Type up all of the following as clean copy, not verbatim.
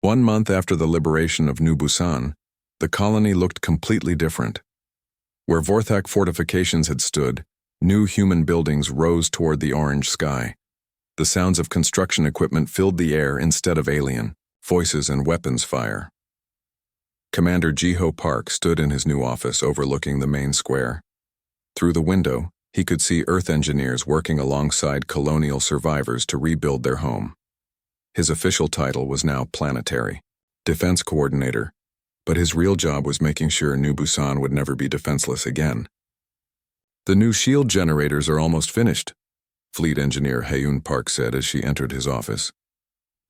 1 month after the liberation of New Busan, the colony looked completely different. Where Vorthak fortifications had stood, new human buildings rose toward the orange sky. The sounds of construction equipment filled the air instead of alien voices and weapons fire. Commander Jiho Park stood in his new office overlooking the main square. Through the window, he could see Earth engineers working alongside colonial survivors to rebuild their home. His official title was now Planetary Defense Coordinator, but his real job was making sure New Busan would never be defenseless again. "The new shield generators are almost finished," Fleet Engineer Hyun Park said as she entered his office.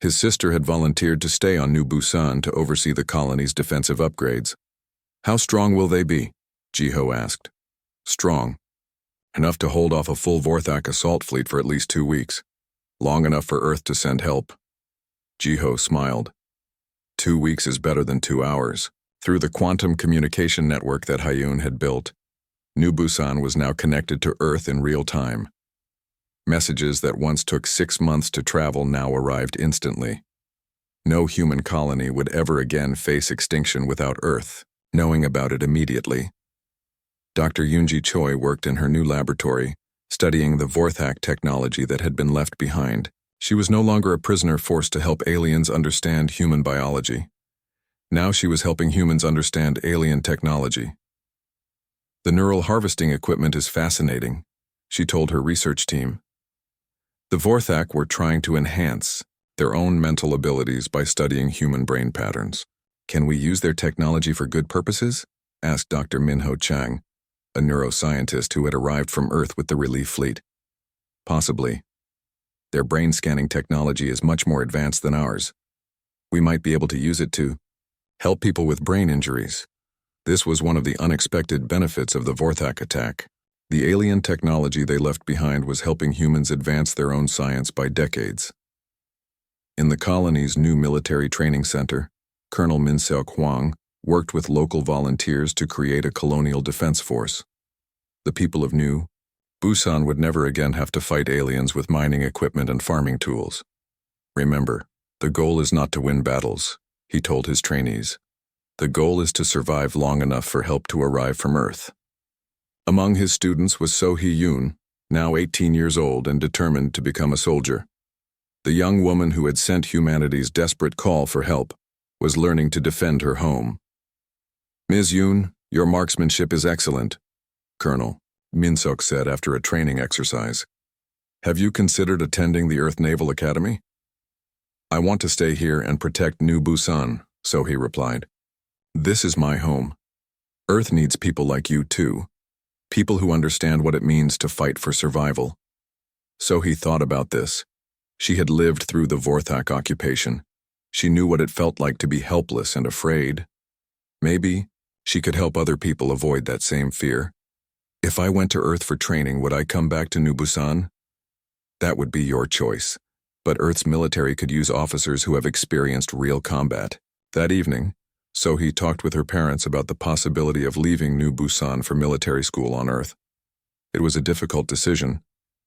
His sister had volunteered to stay on New Busan to oversee the colony's defensive upgrades. "How strong will they be?" Jiho asked. "Strong. Enough to hold off a full Vorthak assault fleet for at least 2 weeks. Long enough for Earth to send help." Jiho smiled. 2 weeks is better than 2 hours. Through the quantum communication network that Hyun had built, New Busan was now connected to Earth in real time. Messages that once took 6 months to travel now arrived instantly. No human colony would ever again face extinction without Earth knowing about it immediately. Dr. Yoonji Choi worked in her new laboratory, studying the Vorthak technology that had been left behind. She was no longer a prisoner forced to help aliens understand human biology. Now she was helping humans understand alien technology. "The neural harvesting equipment is fascinating," she told her research team. The Vorthak were trying to enhance their own mental abilities by studying human brain patterns. "Can we use their technology for good purposes?" asked Dr. Minho Chang, a neuroscientist who had arrived from Earth with the relief fleet. "Possibly. Their brain scanning technology is much more advanced than ours. We might be able to use it to help people with brain injuries." This was one of the unexpected benefits of the Vorthak attack. The alien technology they left behind was helping humans advance their own science by decades. In the colony's new military training center, Colonel Min-seok Hwang worked with local volunteers to create a colonial defense force. The people of New Busan would never again have to fight aliens with mining equipment and farming tools. "Remember, the goal is not to win battles," he told his trainees. "The goal is to survive long enough for help to arrive from Earth." Among his students was So Hee-yoon, now 18 years old and determined to become a soldier. The young woman who had sent humanity's desperate call for help was learning to defend her home. "Ms. Yoon, your marksmanship is excellent," Colonel Min-seok said after a training exercise. "Have you considered attending the Earth Naval Academy?" "I want to stay here and protect New Busan," So he replied. "This is my home. Earth needs people like you too. People who understand what it means to fight for survival." So he thought about this. She had lived through the Vorthak occupation. She knew what it felt like to be helpless and afraid. Maybe she could help other people avoid that same fear. "If I went to Earth for training, would I come back to New Busan?" "That would be your choice. But Earth's military could use officers who have experienced real combat." That evening, So-hee talked with her parents about the possibility of leaving New Busan for military school on Earth. It was a difficult decision,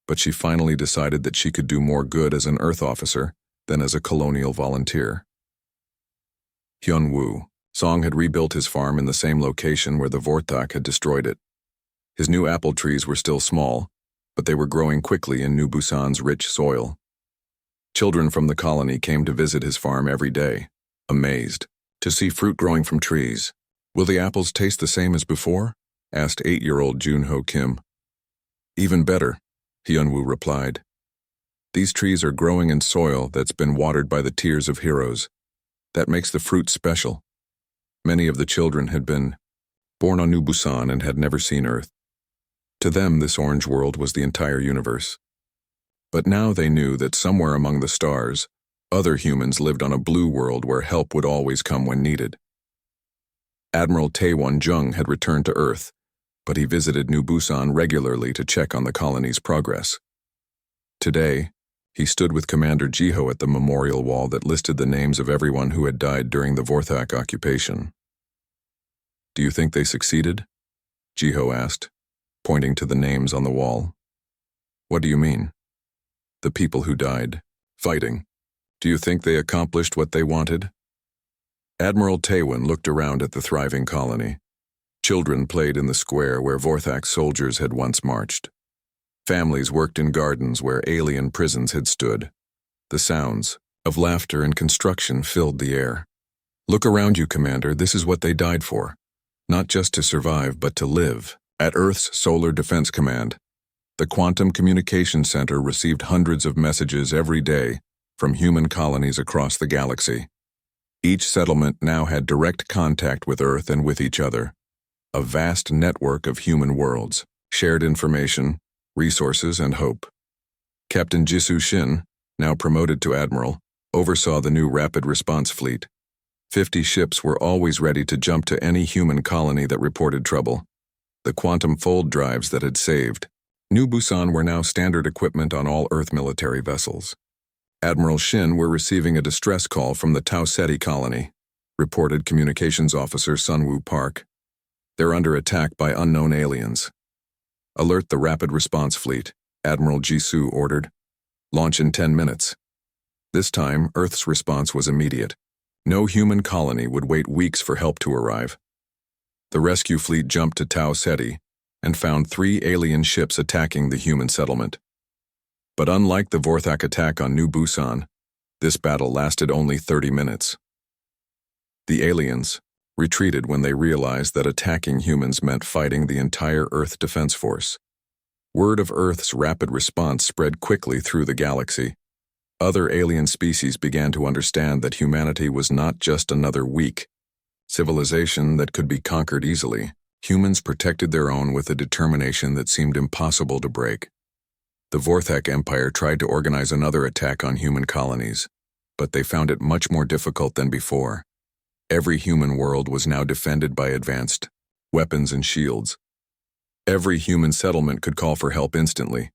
but she finally decided that she could do more good as an Earth officer than as a colonial volunteer. Hyun-woo Song had rebuilt his farm in the same location where the Vorthak had destroyed it. His new apple trees were still small, but they were growing quickly in New Busan's rich soil. Children from the colony came to visit his farm every day, amazed to see fruit growing from trees. "Will the apples taste the same as before?" asked 8-year-old Junho Kim. "Even better," Hyun-woo replied. "These trees are growing in soil that's been watered by the tears of heroes. That makes the fruit special." Many of the children had been born on New Busan and had never seen Earth. To them, this orange world was the entire universe. But now they knew that somewhere among the stars, other humans lived on a blue world where help would always come when needed. Admiral Taewon-jung had returned to Earth, but he visited New Busan regularly to check on the colony's progress. Today, he stood with Commander Jiho at the memorial wall that listed the names of everyone who had died during the Vorthak occupation. "Do you think they succeeded?" Jiho asked, pointing to the names on the wall. "What do you mean?" "The people who died, fighting. Do you think they accomplished what they wanted?" Admiral Taewon looked around at the thriving colony. Children played in the square where Vorthak's soldiers had once marched. Families worked in gardens where alien prisons had stood. The sounds of laughter and construction filled the air. Look around you, Commander. This is what they died for. Not just to survive, but to live. At Earth's Solar Defense Command, the Quantum Communication Center received hundreds of messages every day from human colonies across the galaxy. Each settlement now had direct contact with Earth and with each other. A vast network of human worlds, shared information, resources, and hope. Captain Jisoo Shin, now promoted to Admiral, oversaw the new rapid response fleet. 50 ships were always ready to jump to any human colony that reported trouble. The quantum fold drives that had saved New Busan were now standard equipment on all Earth military vessels. Admiral Shin were receiving a distress call from the Tau Ceti colony, reported Communications Officer Sunwoo Park. They're under attack by unknown aliens. Alert the rapid response fleet, Admiral Jisoo ordered. Launch in 10 minutes. This time, Earth's response was immediate. No human colony would wait weeks for help to arrive. The rescue fleet jumped to Tau Ceti and found 3 alien ships attacking the human settlement. But unlike the Vorthak attack on New Busan, this battle lasted only 30 minutes. The aliens retreated when they realized that attacking humans meant fighting the entire Earth Defense Force. Word of Earth's rapid response spread quickly through the galaxy. Other alien species began to understand that humanity was not just another weak civilization that could be conquered easily. Humans protected their own with a determination that seemed impossible to break. The Vorthak Empire tried to organize another attack on human colonies, but they found it much more difficult than before. Every human world was now defended by advanced weapons and shields. Every human settlement could call for help instantly,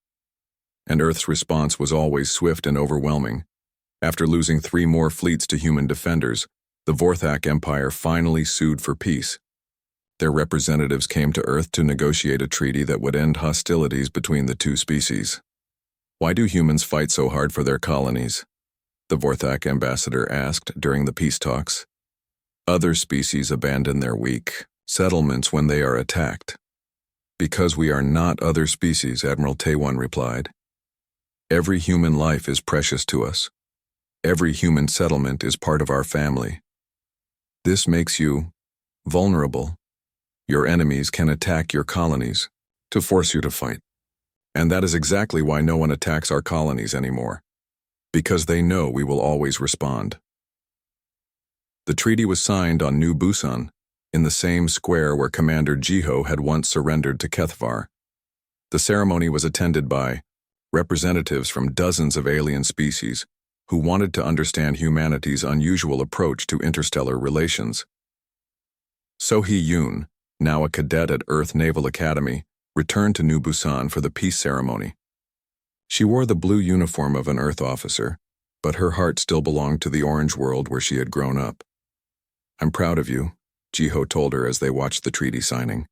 and Earth's response was always swift and overwhelming. After losing 3 more fleets to human defenders, the Vorthak Empire finally sued for peace. Their representatives came to Earth to negotiate a treaty that would end hostilities between the 2 species. Why do humans fight so hard for their colonies? The Vorthak ambassador asked during the peace talks. Other species abandon their weak settlements when they are attacked. Because we are not other species, Admiral Taewon replied. Every human life is precious to us. Every human settlement is part of our family. This makes you vulnerable. Your enemies can attack your colonies to force you to fight. And that is exactly why no one attacks our colonies anymore. Because they know we will always respond. The treaty was signed on New Busan, in the same square where Commander Jiho had once surrendered to Kethvar. The ceremony was attended by representatives from dozens of alien species who wanted to understand humanity's unusual approach to interstellar relations. So Hee-yoon, now a cadet at Earth Naval Academy, returned to New Busan for the peace ceremony. She wore the blue uniform of an Earth officer, but her heart still belonged to the orange world where she had grown up. I'm proud of you, Jiho told her as they watched the treaty signing.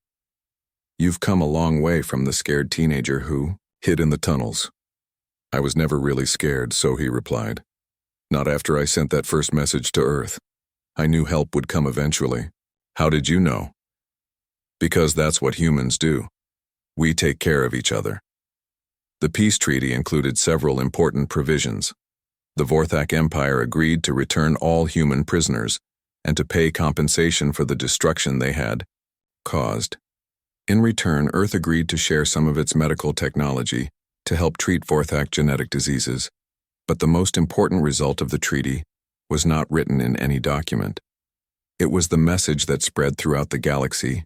You've come a long way from the scared teenager who hid in the tunnels. I was never really scared, Sohee replied. Not after I sent that first message to Earth. I knew help would come eventually. How did you know? Because that's what humans do. We take care of each other. The peace treaty included several important provisions. The Vorthak Empire agreed to return all human prisoners and to pay compensation for the destruction they had caused. In return, Earth agreed to share some of its medical technology to help treat Vorthak genetic diseases. But the most important result of the treaty was not written in any document. It was the message that spread throughout the galaxy.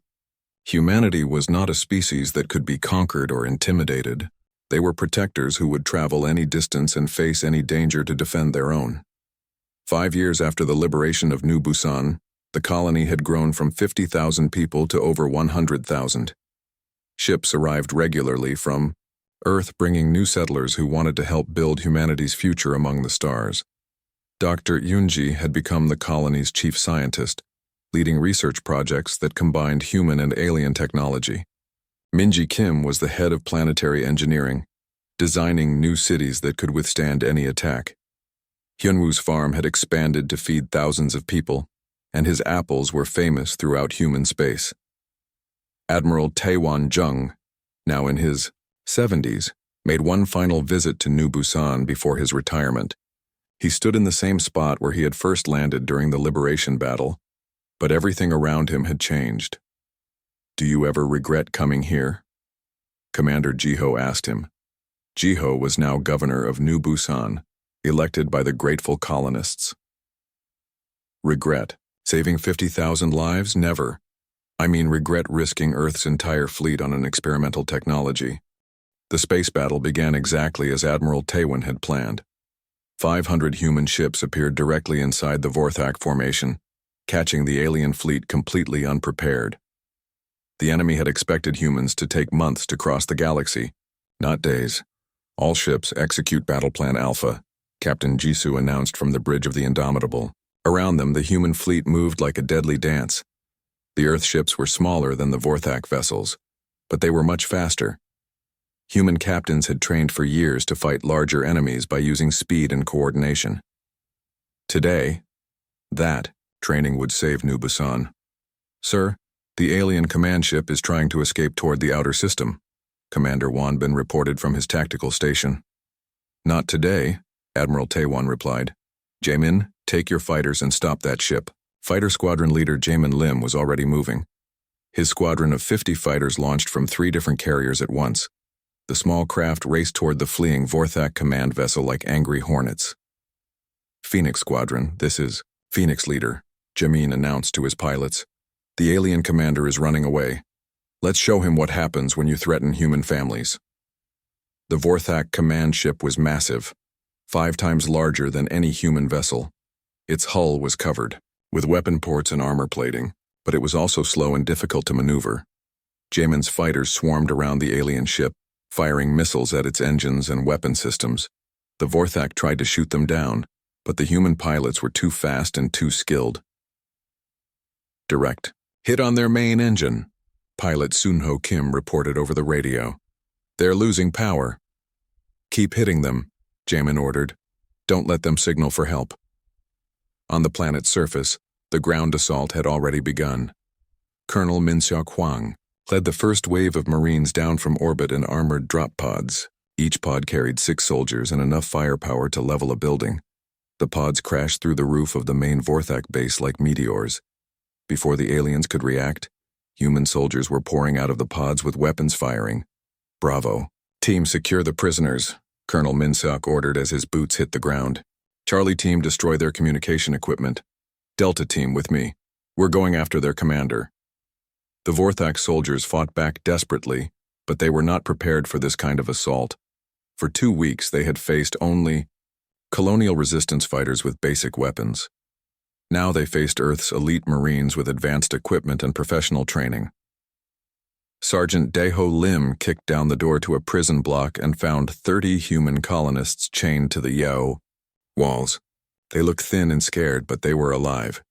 Humanity was not a species that could be conquered or intimidated. They were protectors who would travel any distance and face any danger to defend their own. 5 years after the liberation of New Busan, the colony had grown from 50,000 people to over 100,000. Ships arrived regularly from Earth, bringing new settlers who wanted to help build humanity's future among the stars. Dr. Yoonji had become the colony's chief scientist, leading research projects that combined human and alien technology. Minji Kim was the head of planetary engineering, designing new cities that could withstand any attack. Hyunwoo's farm had expanded to feed thousands of people, and his apples were famous throughout human space. Admiral Taewon Jung, now in his 70s, made one final visit to New Busan before his retirement. He stood in the same spot where he had first landed during the liberation battle, but everything around him had changed. "Do you ever regret coming here?" Commander Jiho asked him. Jiho was now governor of New Busan, elected by the grateful colonists. "Regret? Saving 50,000 lives? Never. I mean regret risking Earth's entire fleet on an experimental technology." The space battle began exactly as Admiral Taewon had planned. 500 human ships appeared directly inside the Vorthak formation, catching the alien fleet completely unprepared. The enemy had expected humans to take months to cross the galaxy, not days. "All ships execute Battle Plan Alpha," Captain Jisoo announced from the bridge of the Indomitable. Around them, the human fleet moved like a deadly dance. The Earth ships were smaller than the Vorthak vessels, but they were much faster. Human captains had trained for years to fight larger enemies by using speed and coordination. Today, that training would save New Busan. "Sir, the alien command ship is trying to escape toward the outer system," Commander Wanbin reported from his tactical station. "Not today," Admiral Taewon replied. "Jaemin, take your fighters and stop that ship." Fighter Squadron Leader Jaemin Lim was already moving. His squadron of 50 fighters launched from 3 different carriers at once. The small craft raced toward the fleeing Vorthak command vessel like angry hornets. "Phoenix Squadron, this is Phoenix Leader," Jaemin announced to his pilots. "The alien commander is running away. Let's show him what happens when you threaten human families." The Vorthak command ship was massive, 5 times larger than any human vessel. Its hull was covered with weapon ports and armor plating, but it was also slow and difficult to maneuver. Jaemin's fighters swarmed around the alien ship, firing missiles at its engines and weapon systems. The Vorthak tried to shoot them down, but the human pilots were too fast and too skilled. "Direct hit on their main engine," pilot Sunho Kim reported over the radio. "They're losing power." "Keep hitting them," Jaemin ordered. "Don't let them signal for help." On the planet's surface, the ground assault had already begun. Colonel Min-seok Hwang led the first wave of Marines down from orbit in armored drop pods. Each pod carried 6 soldiers and enough firepower to level a building. The pods crashed through the roof of the main Vorthak base like meteors. Before the aliens could react, human soldiers were pouring out of the pods with weapons firing. "Bravo. Team, secure the prisoners," Colonel Min-seok ordered as his boots hit the ground. "Charlie Team, destroy their communication equipment. Delta Team, with me. We're going after their commander." The Vorthak soldiers fought back desperately, but they were not prepared for this kind of assault. For 2 weeks, they had faced only colonial resistance fighters with basic weapons. Now they faced Earth's elite Marines with advanced equipment and professional training. Sergeant Daeho Lim kicked down the door to a prison block and found 30 human colonists chained to the Yao walls. They looked thin and scared, but they were alive.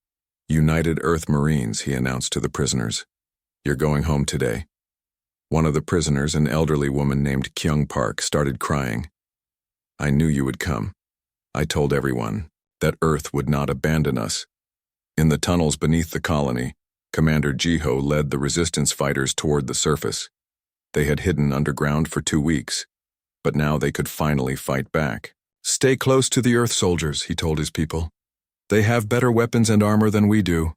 "United Earth Marines," he announced to the prisoners. "You're going home today." One of the prisoners, an elderly woman named Kyung Park, started crying. "I knew you would come. I told everyone that Earth would not abandon us." In the tunnels beneath the colony, Commander Jiho led the resistance fighters toward the surface. They had hidden underground for 2 weeks, but now they could finally fight back. "Stay close to the Earth soldiers," he told his people. "They have better weapons and armor than we do."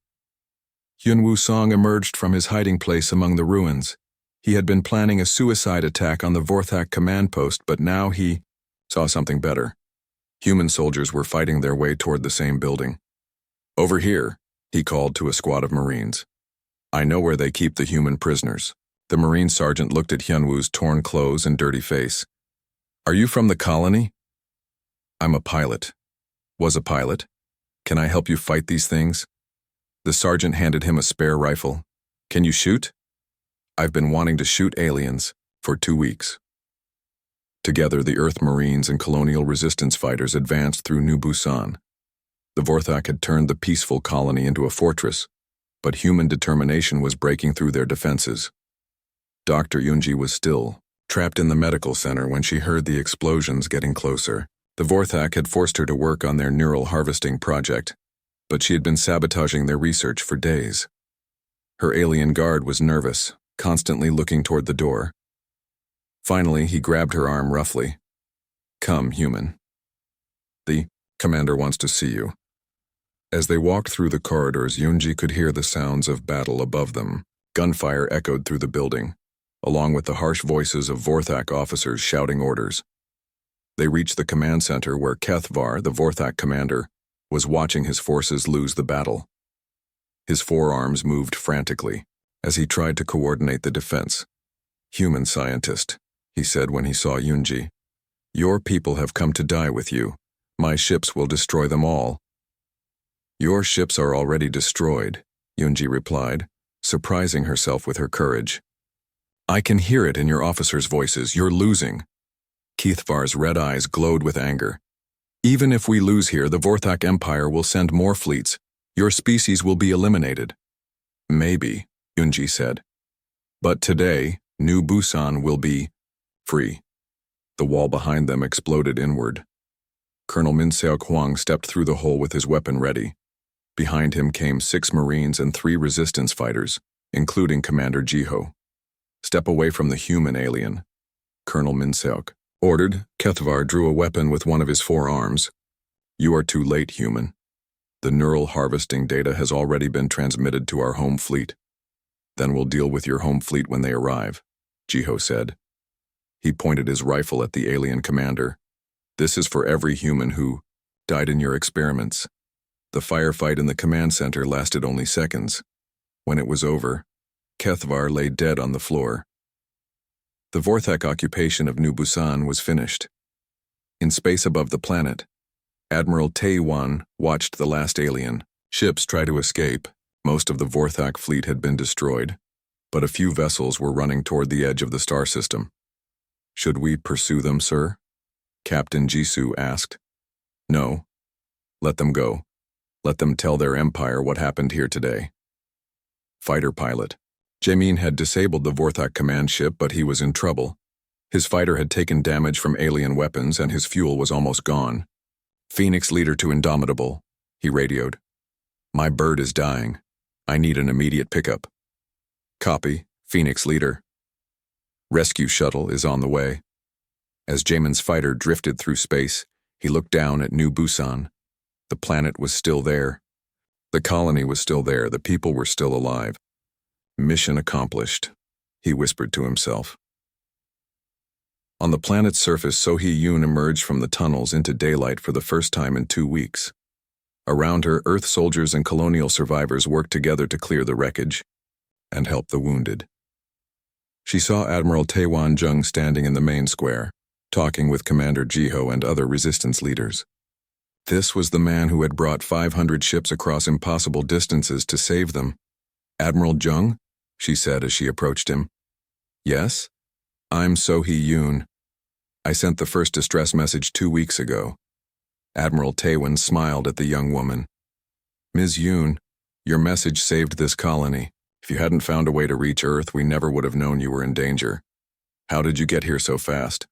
Hyun Woo-song emerged from his hiding place among the ruins. He had been planning a suicide attack on the Vorthak command post, but now he saw something better. Human soldiers were fighting their way toward the same building. "Over here," he called to a squad of Marines. "I know where they keep the human prisoners." The Marine sergeant looked at Hyunwoo's torn clothes and dirty face. "Are you from the colony?" "I'm a pilot." "Was a pilot? Can I help you fight these things?" The sergeant handed him a spare rifle. "Can you shoot?" "I've been wanting to shoot aliens for 2 weeks." Together, the Earth Marines and colonial resistance fighters advanced through New Busan. The Vorthak had turned the peaceful colony into a fortress, but human determination was breaking through their defenses. Dr. Yoonji was still trapped in the medical center when she heard the explosions getting closer. The Vorthak had forced her to work on their neural harvesting project. but she had been sabotaging their research for days. Her alien guard was nervous, constantly looking toward the door. Finally, he grabbed her arm roughly. "Come, human. The commander wants to see you." As they walked through the corridors, Yunji could hear the sounds of battle above them. Gunfire echoed through the building, along with the harsh voices of Vorthak officers shouting orders. They reached the command center where Kethvar, the Vorthak commander, was watching his forces lose the battle. His forearms moved frantically as he tried to coordinate the defense. "Human scientist," he said when he saw Yunji. "Your people have come to die with you. My ships will destroy them all." "Your ships are already destroyed," Yunji replied, surprising herself with her courage. "I can hear it in your officers' voices. You're losing." Kethvar's red eyes glowed with anger. "Even if we lose here, the Vorthak Empire will send more fleets. Your species will be eliminated." "Maybe," Yunji said. "But today, New Busan will be free." The wall behind them exploded inward. Colonel Minseok Huang stepped through the hole with his weapon ready. Behind him came 6 Marines and 3 resistance fighters, including Commander Jiho. "Step away from the human alien," Colonel Minseok ordered. Kethvar drew a weapon with one of his 4 arms. "You are too late, human. The neural harvesting data has already been transmitted to our home fleet. Then we'll deal with your home fleet when they arrive," Jiho said. He pointed his rifle at the alien commander. "This is for every human who died in your experiments." The firefight in the command center lasted only seconds. When it was over, Kethvar lay dead on the floor. The Vorthak occupation of New Busan was finished. In space above the planet, Admiral Taewan watched the last alien ships try to escape. Most of the Vorthak fleet had been destroyed, but a few vessels were running toward the edge of the star system. "Should we pursue them, sir?" Captain Jisoo asked. "No. Let them go. Let them tell their empire what happened here today." Fighter pilot. Jaemin had disabled the Vorthak command ship, but he was in trouble. His fighter had taken damage from alien weapons and his fuel was almost gone. "Phoenix leader to Indomitable," he radioed. "My bird is dying. I need an immediate pickup." "Copy, Phoenix leader." "Rescue shuttle is on the way." As Jaemin's fighter drifted through space, he looked down at New Busan. The planet was still there. The colony was still there. The people were still alive. "Mission accomplished," he whispered to himself. On the planet's surface, So-hee Yoon emerged from the tunnels into daylight for the first time in 2 weeks. Around her, Earth soldiers and colonial survivors worked together to clear the wreckage and help the wounded. She saw Admiral Taewan Jung standing in the main square, talking with Commander Jiho and other resistance leaders. This was the man who had brought 500 ships across impossible distances to save them. "Admiral Jung?" she said as she approached him. "Yes? I'm So-hee Yoon. I sent the first distress message 2 weeks ago." Admiral Taewan smiled at the young woman. "Ms. Yoon, your message saved this colony. If you hadn't found a way to reach Earth, we never would have known you were in danger. How did you get here so fast?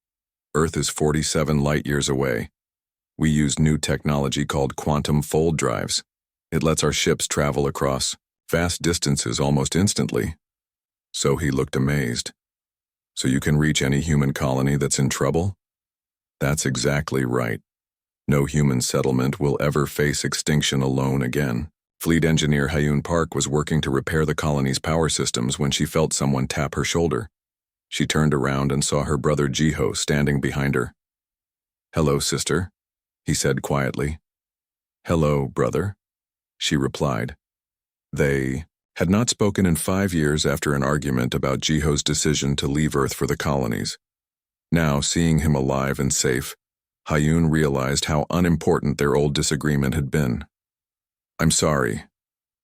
Earth is 47 light-years away. We use new technology called quantum fold drives. It lets our ships travel across vast distances almost instantly." So he looked amazed. "So you can reach any human colony that's in trouble?" "That's exactly right. No human settlement will ever face extinction alone again." Fleet engineer Hyun Park was working to repair the colony's power systems when she felt someone tap her shoulder. She turned around and saw her brother Jiho standing behind her. "Hello, sister," he said quietly. "Hello, brother," she replied. They had not spoken in 5 years after an argument about Jiho's decision to leave Earth for the colonies. Now, seeing him alive and safe, Hyun realized how unimportant their old disagreement had been. "I'm sorry,"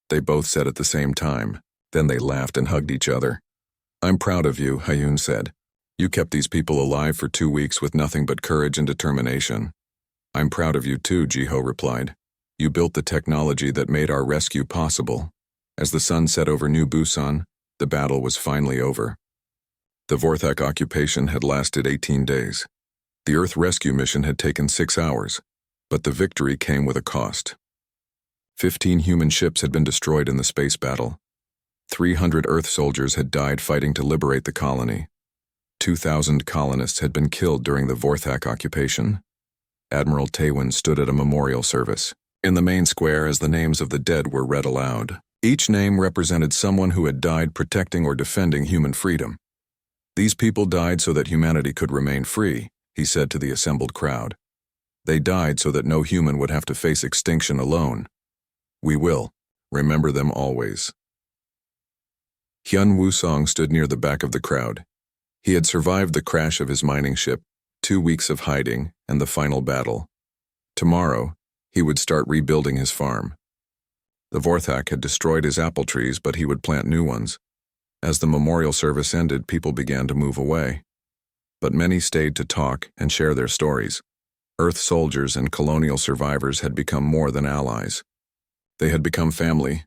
they both said at the same time. Then they laughed and hugged each other. "I'm proud of you," Hyun said. "You kept these people alive for 2 weeks with nothing but courage and determination." "I'm proud of you too," Jiho replied. "You built the technology that made our rescue possible." As the sun set over New Busan, the battle was finally over. The Vorthak occupation had lasted 18 days. The Earth rescue mission had taken 6 hours, but the victory came with a cost. 15 human ships had been destroyed in the space battle. 300 Earth soldiers had died fighting to liberate the colony. 2,000 colonists had been killed during the Vorthak occupation. Admiral Taywin stood at a memorial service in the main square as the names of the dead were read aloud. Each name represented someone who had died protecting or defending human freedom. These people died so that humanity could remain free, he said to the assembled crowd. They died so that no human would have to face extinction alone. We will remember them always. Hyun Woo-song stood near the back of the crowd. He had survived the crash of his mining ship, 2 weeks of hiding, and the final battle. Tomorrow, he would start rebuilding his farm. The Vorthak had destroyed his apple trees, but he would plant new ones. As the memorial service ended, people began to move away. But many stayed to talk and share their stories. Earth soldiers and colonial survivors had become more than allies. They had become family.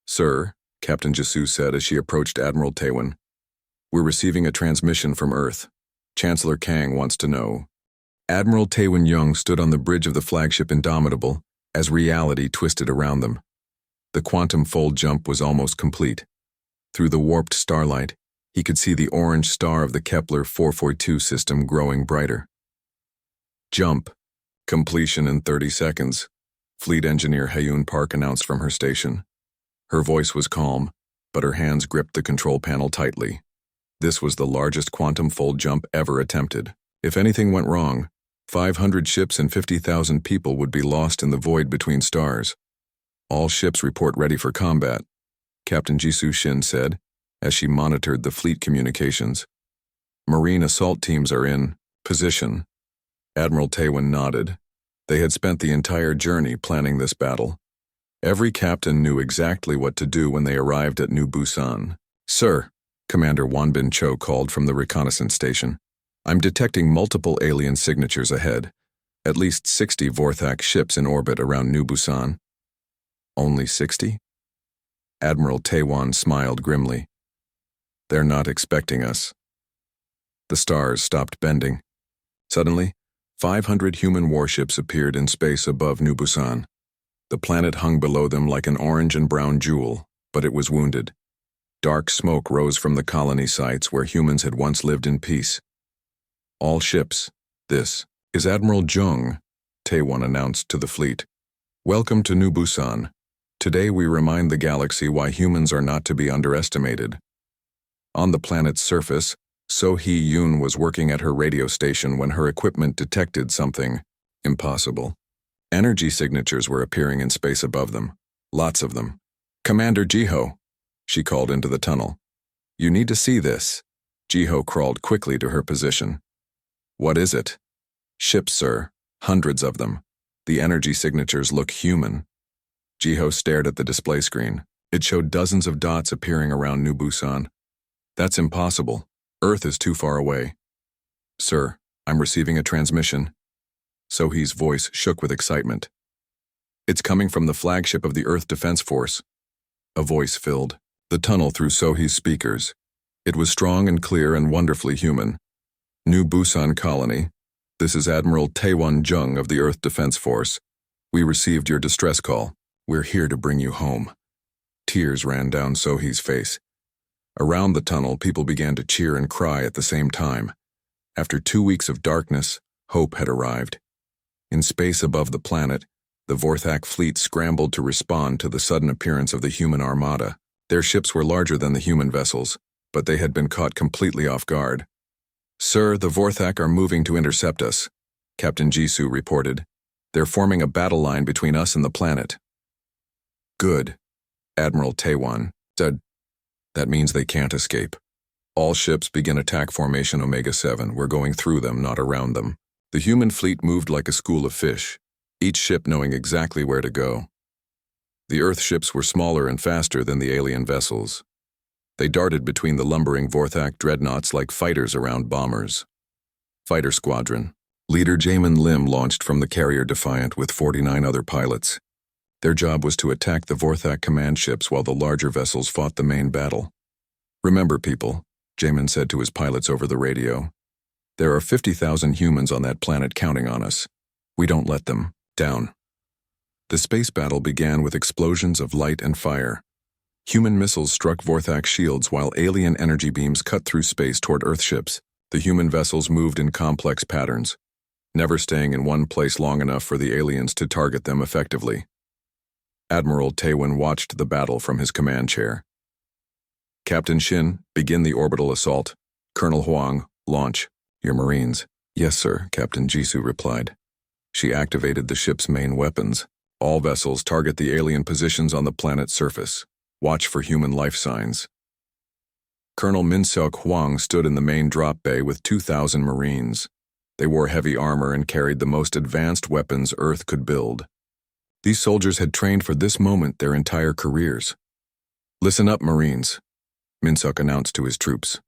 "Sir," Captain Jisoo said as she approached Admiral Taywin, "we're receiving a transmission from Earth. Chancellor Kang wants to know." Admiral Taywin Young stood on the bridge of the flagship Indomitable as reality twisted around them. The quantum fold jump was almost complete. Through the warped starlight, he could see the orange star of the Kepler 442 system growing brighter. "Jump. Completion in 30 seconds, Fleet Engineer Hyun Park announced from her station. Her voice was calm, but her hands gripped the control panel tightly. This was the largest quantum fold jump ever attempted. If anything went wrong, 500 ships and 50,000 people would be lost in the void between stars. "All ships report ready for combat," Captain Jisoo Shin said, as she monitored the fleet communications. "Marine assault teams are in position." Admiral Taywin nodded. They had spent the entire journey planning this battle. Every captain knew exactly what to do when they arrived at New Busan. "Sir," Commander Wonbin Cho called from the reconnaissance station, "I'm detecting multiple alien signatures ahead. At least 60 Vorthak ships in orbit around New Busan." "Only 60? Admiral Taywon smiled grimly. "They're not expecting us." The stars stopped bending. Suddenly, 500 human warships appeared in space above New Busan. The planet hung below them like an orange and brown jewel, but it was wounded. Dark smoke rose from the colony sites where humans had once lived in peace. "All ships, this is Admiral Jung," Taewon announced to the fleet. "Welcome to New Busan. Today we remind the galaxy why humans are not to be underestimated." On the planet's surface, So Hee-yoon was working at her radio station when her equipment detected something impossible. Energy signatures were appearing in space above them. Lots of them. "Commander Jiho," she called into the tunnel. "You need to see this." Jiho crawled quickly to her position. "What is it?" "Ships, sir. Hundreds of them. The energy signatures look human." Jiho stared at the display screen. It showed dozens of dots appearing around New Busan. "That's impossible. Earth is too far away." "Sir, I'm receiving a transmission." Sohee's voice shook with excitement. "It's coming from the flagship of the Earth Defense Force." A voice filled the tunnel through Sohee's speakers. It was strong and clear and wonderfully human. "New Busan Colony, this is Admiral Taewon Jung of the Earth Defense Force. We received your distress call. We're here to bring you home." Tears ran down Sohee's face. Around the tunnel, people began to cheer and cry at the same time. After 2 weeks of darkness, hope had arrived. In space above the planet, the Vorthak fleet scrambled to respond to the sudden appearance of the human armada. Their ships were larger than the human vessels, but they had been caught completely off guard. "Sir, the Vorthak are moving to intercept us," Captain Jisoo reported. "They're forming a battle line between us and the planet." "Good," Admiral Taewon said. "That means they can't escape. All ships begin attack formation Omega-7. We're going through them, not around them." The human fleet moved like a school of fish, each ship knowing exactly where to go. The Earth ships were smaller and faster than the alien vessels. They darted between the lumbering Vorthak dreadnoughts like fighters around bombers. Fighter Squadron. Leader Jamin Lim launched from the carrier Defiant with 49 other pilots. Their job was to attack the Vorthak command ships while the larger vessels fought the main battle. "Remember, people," Jamin said to his pilots over the radio. "There are 50,000 humans on that planet counting on us. We don't let them down." The space battle began with explosions of light and fire. Human missiles struck Vorthak shields while alien energy beams cut through space toward Earth ships. The human vessels moved in complex patterns, never staying in one place long enough for the aliens to target them effectively. Admiral Taewon watched the battle from his command chair. Captain Shin, begin the orbital assault. Colonel Huang, launch. Your Marines. Yes, sir, Captain Jisoo replied. She activated the ship's main weapons. All vessels target the alien positions on the planet's surface. Watch for human life signs. Colonel Min-seok Huang stood in the main drop bay with 2,000 Marines. They wore heavy armor and carried the most advanced weapons Earth could build. These soldiers had trained for this moment their entire careers. Listen up, Marines, Min-seok announced to his troops.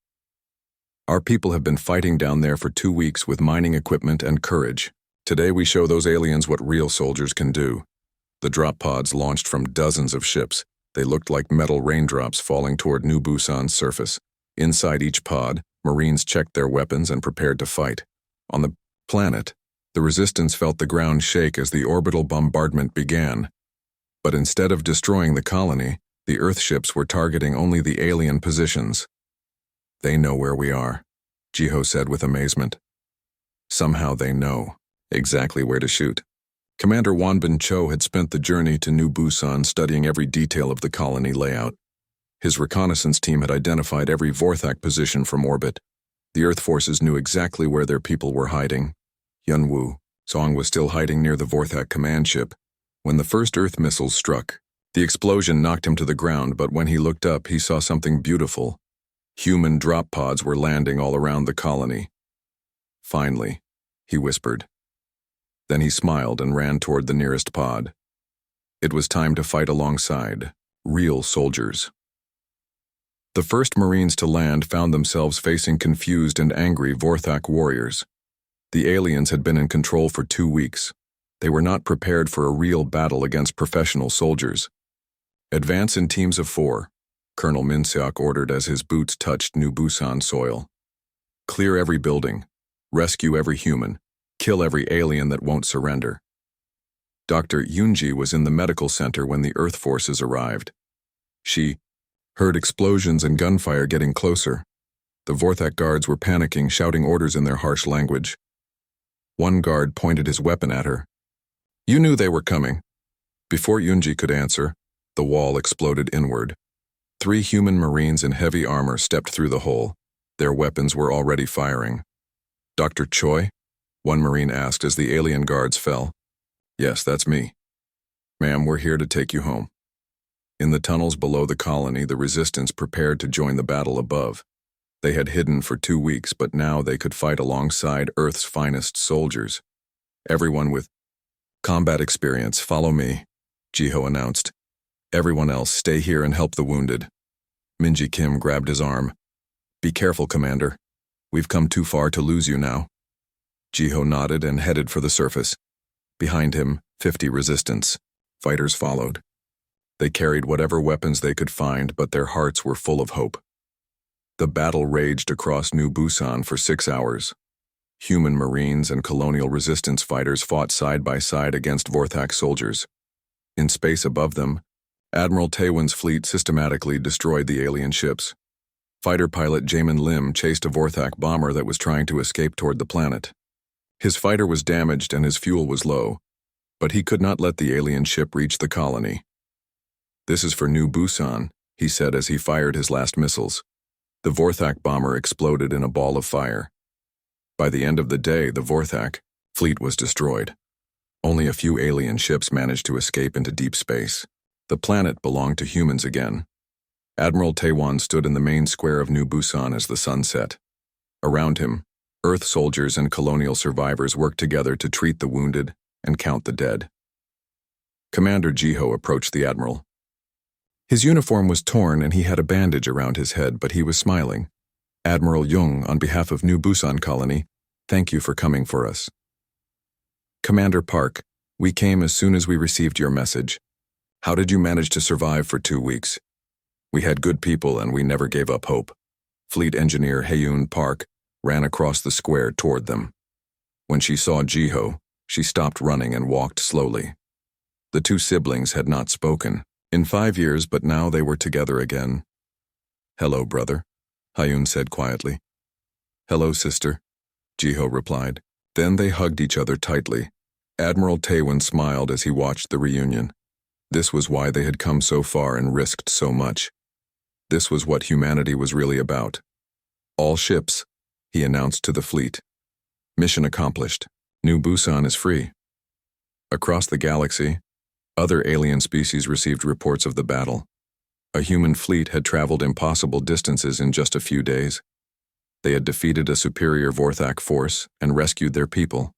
Our people have been fighting down there for 2 weeks with mining equipment and courage. Today we show those aliens what real soldiers can do. The drop pods launched from dozens of ships. They looked like metal raindrops falling toward New Busan's surface. Inside each pod, Marines checked their weapons and prepared to fight. On the planet, the resistance felt the ground shake as the orbital bombardment began. But instead of destroying the colony, the Earth ships were targeting only the alien positions. They know where we are, Jiho said with amazement. Somehow they know exactly where to shoot. Commander Wanbin Cho had spent the journey to New Busan studying every detail of the colony layout. His reconnaissance team had identified every Vorthak position from orbit. The Earth forces knew exactly where their people were hiding. Yunwoo Song was still hiding near the Vorthak command ship when the first Earth missiles struck. The explosion knocked him to the ground, but when he looked up, he saw something beautiful. Human drop pods were landing all around the colony. Finally, he whispered. Then he smiled and ran toward the nearest pod. It was time to fight alongside real soldiers. The first Marines to land found themselves facing confused and angry Vorthak warriors. The aliens had been in control for 2 weeks. They were not prepared for a real battle against professional soldiers. Advance in teams of 4, Colonel Min-seok ordered as his boots touched New Busan soil. Clear every building, rescue every human, kill every alien that won't surrender. Dr. Yoonji was in the medical center when the Earth forces arrived. She heard explosions and gunfire getting closer. The Vorthak guards were panicking, shouting orders in their harsh language. One guard pointed his weapon at her. You knew they were coming. Before Yoonji could answer, the wall exploded inward. 3 human Marines in heavy armor stepped through the hole. Their weapons were already firing. Dr. Choi? One Marine asked as the alien guards fell. Yes, that's me. Ma'am, we're here to take you home. In the tunnels below the colony, the resistance prepared to join the battle above. They had hidden for 2 weeks, but now they could fight alongside Earth's finest soldiers. Everyone with combat experience, follow me, Jiho announced. Everyone else, stay here and help the wounded. Minji Kim grabbed his arm. Be careful, Commander. We've come too far to lose you now. Jiho nodded and headed for the surface. Behind him, 50 resistance fighters followed. They carried whatever weapons they could find, but their hearts were full of hope. The battle raged across New Busan for 6 hours. Human Marines and colonial resistance fighters fought side by side against Vorthak soldiers. In space above them, Admiral Taewon's fleet systematically destroyed the alien ships. Fighter pilot Jamin Lim chased a Vorthak bomber that was trying to escape toward the planet. His fighter was damaged and his fuel was low, but he could not let the alien ship reach the colony. This is for New Busan, he said as he fired his last missiles. The Vorthak bomber exploded in a ball of fire. By the end of the day, the Vorthak fleet was destroyed. Only a few alien ships managed to escape into deep space. The planet belonged to humans again. Admiral Taewon stood in the main square of New Busan as the sun set. Around him, Earth soldiers and colonial survivors worked together to treat the wounded and count the dead. Commander Jiho approached the admiral. His uniform was torn and he had a bandage around his head, but he was smiling. Admiral Jung, on behalf of New Busan Colony, thank you for coming for us. Commander Park, we came as soon as we received your message. How did you manage to survive for 2 weeks? We had good people and we never gave up hope. Fleet Engineer Haeun Park ran across the square toward them. When she saw Jiho, she stopped running and walked slowly. The two siblings had not spoken in 5 years, but now they were together again. "Hello, brother," Hyun said quietly. "Hello, sister," Jiho replied. Then they hugged each other tightly. Admiral Taewon smiled as he watched the reunion. This was why they had come so far and risked so much. This was what humanity was really about. "All ships," he announced to the fleet. "Mission accomplished. New Busan is free." Across the galaxy, other alien species received reports of the battle. A human fleet had traveled impossible distances in just a few days. They had defeated a superior Vorthak force and rescued their people.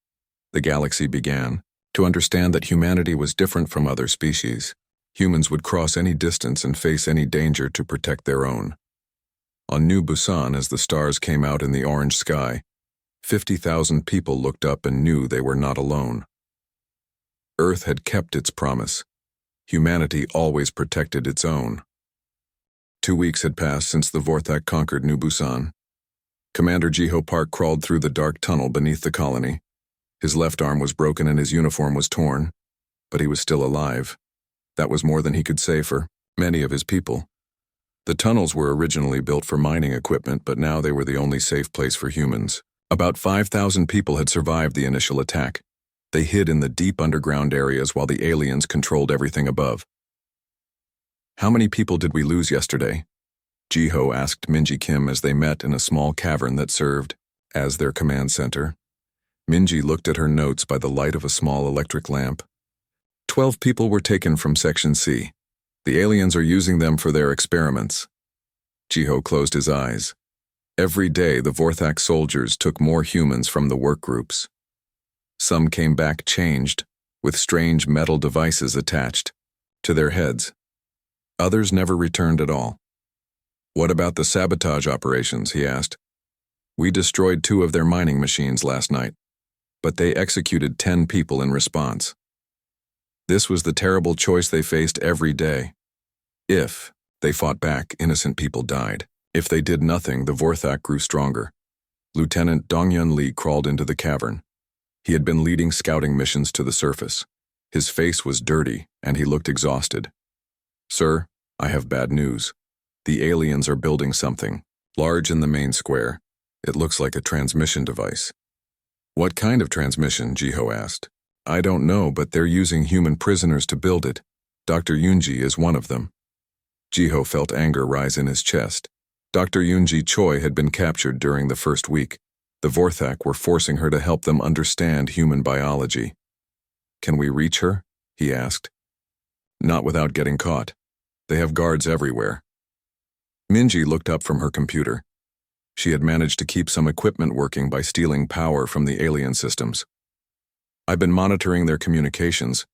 The galaxy began to understand that humanity was different from other species. Humans would cross any distance and face any danger to protect their own. On New Busan, as the stars came out in the orange sky, 50,000 people looked up and knew they were not alone. Earth had kept its promise. Humanity always protected its own. 2 weeks had passed since the Vorthak conquered New Busan. Commander Jiho Park crawled through the dark tunnel beneath the colony. His left arm was broken and his uniform was torn, but he was still alive. That was more than he could say for many of his people. The tunnels were originally built for mining equipment, but now they were the only safe place for humans. About 5,000 people had survived the initial attack. They hid in the deep underground areas while the aliens controlled everything above. "How many people did we lose yesterday?" Jiho asked Minji Kim as they met in a small cavern that served as their command center. Minji looked at her notes by the light of a small electric lamp. 12 people were taken from Section C. The aliens are using them for their experiments." Jiho closed his eyes. Every day, the Vorthak soldiers took more humans from the work groups. Some came back changed, with strange metal devices attached to their heads. Others never returned at all. "What about the sabotage operations?" he asked. "We destroyed 2 of their mining machines last night, but they executed 10 people in response." This was the terrible choice they faced every day. If they fought back, innocent people died. If they did nothing, the Vorthak grew stronger. Lieutenant Dongyun Lee crawled into the cavern. He had been leading scouting missions to the surface. His face was dirty, and he looked exhausted. "Sir, I have bad news. The aliens are building something, large in the main square. It looks like a transmission device." "What kind of transmission?" Jiho asked. "I don't know, but they're using human prisoners to build it. Dr. Yoonji is one of them." Jiho felt anger rise in his chest. Dr. Yoonji Choi had been captured during the first week. The Vorthak were forcing her to help them understand human biology. "Can we reach her?" he asked. "Not without getting caught. They have guards everywhere." Minji looked up from her computer. She had managed to keep some equipment working by stealing power from the alien systems. "I've been monitoring their communications.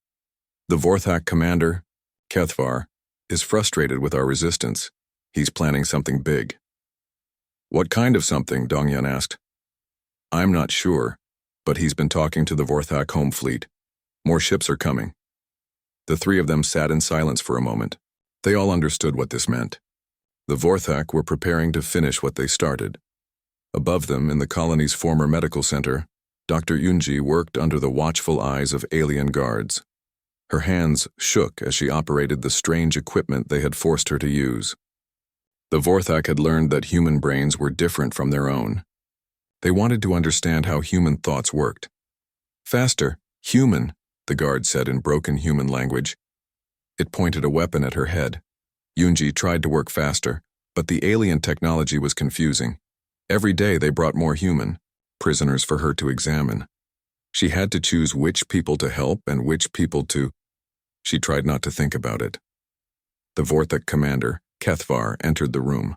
The Vorthak commander, Kethvar, is frustrated with our resistance. He's planning something big." "What kind of something?" Dongyun asked. "I'm not sure, but he's been talking to the Vorthak home fleet. More ships are coming." The 3 of them sat in silence for a moment. They all understood what this meant. The Vorthak were preparing to finish what they started. Above them, in the colony's former medical center, Dr. Yoonji worked under the watchful eyes of alien guards. Her hands shook as she operated the strange equipment they had forced her to use. The Vorthak had learned that human brains were different from their own. They wanted to understand how human thoughts worked. "Faster, human," the guard said in broken human language. It pointed a weapon at her head. Yoonji tried to work faster, but the alien technology was confusing. Every day they brought more human, prisoners for her to examine. She had to choose which people to help and which people to... She tried not to think about it. The Vorthak commander, Kethvar, entered the room.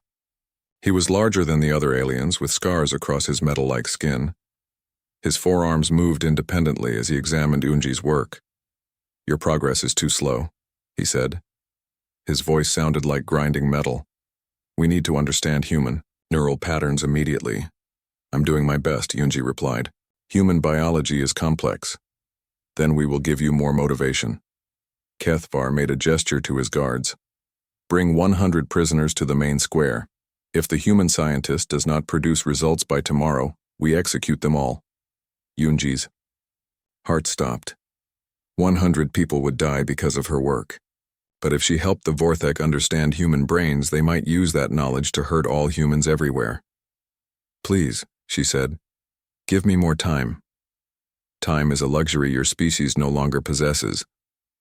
He was larger than the other aliens, with scars across his metal-like skin. His forearms moved independently as he examined Yoonji's work. "Your progress is too slow," he said. His voice sounded like grinding metal. "We need to understand human neural patterns immediately." "I'm doing my best," Yoonji replied. "Human biology is complex. Then we will give you more motivation." Kethvar made a gesture to his guards. "Bring 100 prisoners to the main square. If the human scientist does not produce results by tomorrow, we execute them all." Yoonji's heart stopped. 100 people would die because of her work. But if she helped the Vorthek understand human brains, they might use that knowledge to hurt all humans everywhere. Please, she said, give me more time. Time is a luxury your species no longer possesses,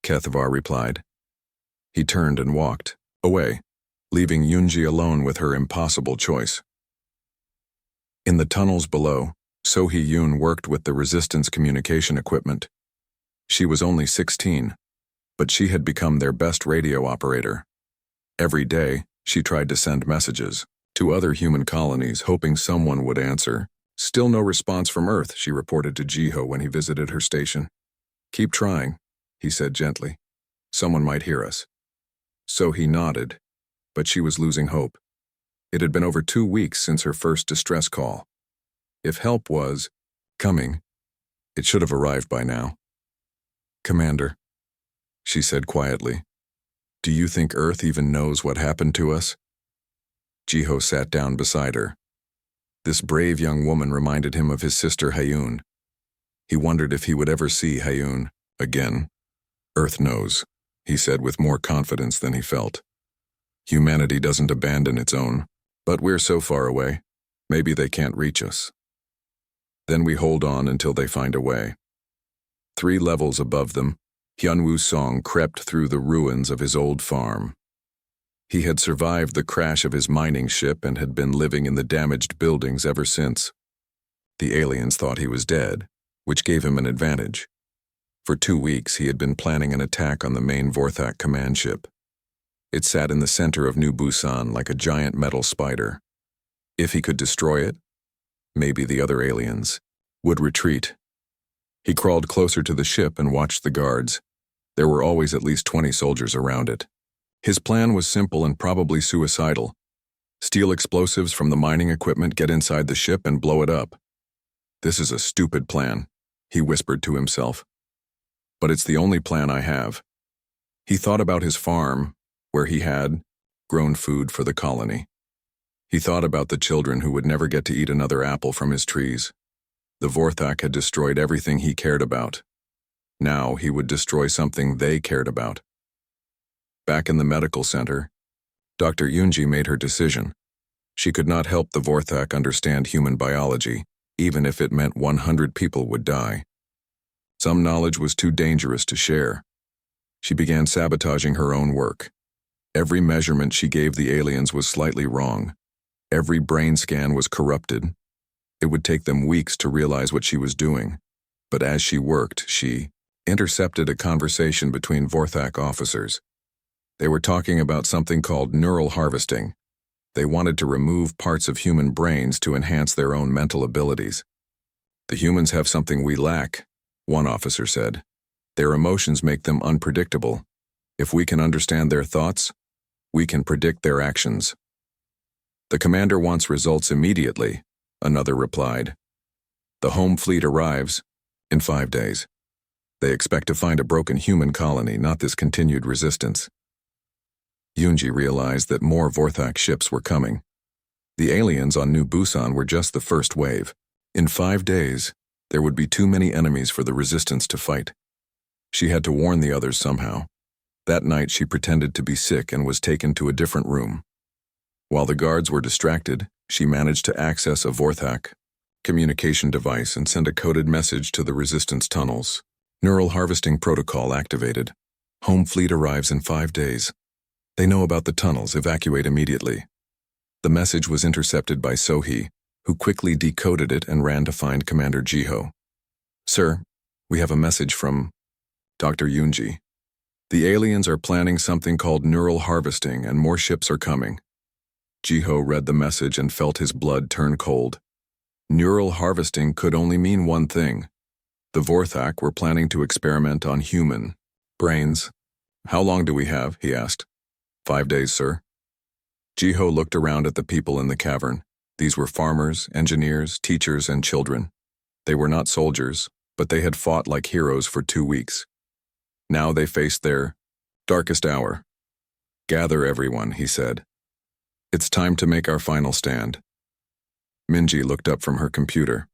Kethavar replied. He turned and walked away, leaving Yunji alone with her impossible choice. In the tunnels below, Sohee Yoon worked with the Resistance communication equipment. She was only 16, but she had become their best radio operator. Every day, she tried to send messages to other human colonies, hoping someone would answer. Still no response from Earth, she reported to Jiho when he visited her station. Keep trying, he said gently. Someone might hear us. Sohee nodded, but she was losing hope. It had been over 2 weeks since her first distress call. If help was coming, it should have arrived by now. Commander, she said quietly, do you think Earth even knows what happened to us? Jiho sat down beside her. This brave young woman reminded him of his sister Hyun. He wondered if he would ever see Hyun again. Earth knows, he said with more confidence than he felt. Humanity doesn't abandon its own, but we're so far away, maybe they can't reach us. Then we hold on until they find a way. 3 levels above them, Hyunwoo Song crept through the ruins of his old farm. He had survived the crash of his mining ship and had been living in the damaged buildings ever since. The aliens thought he was dead, which gave him an advantage. For 2 weeks, he had been planning an attack on the main Vorthak command ship. It sat in the center of New Busan like a giant metal spider. If he could destroy it, maybe the other aliens would retreat. He crawled closer to the ship and watched the guards. There were always at least 20 soldiers around it. His plan was simple and probably suicidal. Steal explosives from the mining equipment, get inside the ship, and blow it up. This is a stupid plan, he whispered to himself. But it's the only plan I have. He thought about his farm, where he had grown food for the colony. He thought about the children who would never get to eat another apple from his trees. The Vorthak had destroyed everything he cared about. Now he would destroy something they cared about. Back in the medical center, Dr. Yunji made her decision. She could not help the Vorthak understand human biology, even if it meant 100 people would die. Some knowledge was too dangerous to share. She began sabotaging her own work. Every measurement she gave the aliens was slightly wrong. Every brain scan was corrupted. It would take them weeks to realize what she was doing. But as she worked, she intercepted a conversation between Vorthak officers. They were talking about something called neural harvesting. They wanted to remove parts of human brains to enhance their own mental abilities. The humans have something we lack, one officer said. Their emotions make them unpredictable. If we can understand their thoughts, we can predict their actions. The commander wants results immediately, another replied. The home fleet arrives in 5 days. They expect to find a broken human colony, not this continued resistance. Yunji realized that more Vorthak ships were coming. The aliens on New Busan were just the first wave. In 5 days, there would be too many enemies for the resistance to fight. She had to warn the others somehow. That night she pretended to be sick and was taken to a different room. While the guards were distracted, she managed to access a Vorthak communication device and send a coded message to the resistance tunnels. Neural harvesting protocol activated. Home fleet arrives in 5 days. They know about the tunnels, evacuate immediately. The message was intercepted by Sohee, who quickly decoded it and ran to find Commander Jiho. Sir, we have a message from Dr. Yunji. The aliens are planning something called neural harvesting and more ships are coming. Jiho read the message and felt his blood turn cold. Neural harvesting could only mean one thing. The Vorthak were planning to experiment on human brains. How long do we have? He asked. 5 days, sir. Jiho looked around at the people in the cavern. These were farmers, engineers, teachers, and children. They were not soldiers, but they had fought like heroes for 2 weeks. Now they faced their darkest hour. Gather everyone, he said. It's time to make our final stand. Minji looked up from her computer.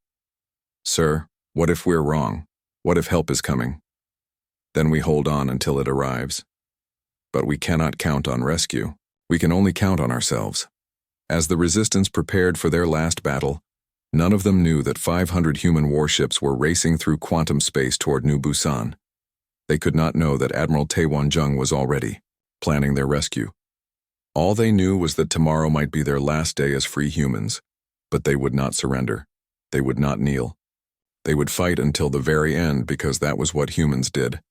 Sir, what if we're wrong? What if help is coming? Then we hold on until it arrives. But we cannot count on rescue. We can only count on ourselves. As the Resistance prepared for their last battle, none of them knew that 500 human warships were racing through quantum space toward New Busan. They could not know that Admiral Taewon-jung was already planning their rescue. All they knew was that tomorrow might be their last day as free humans, but they would not surrender. They would not kneel. They would fight until the very end because that was what humans did.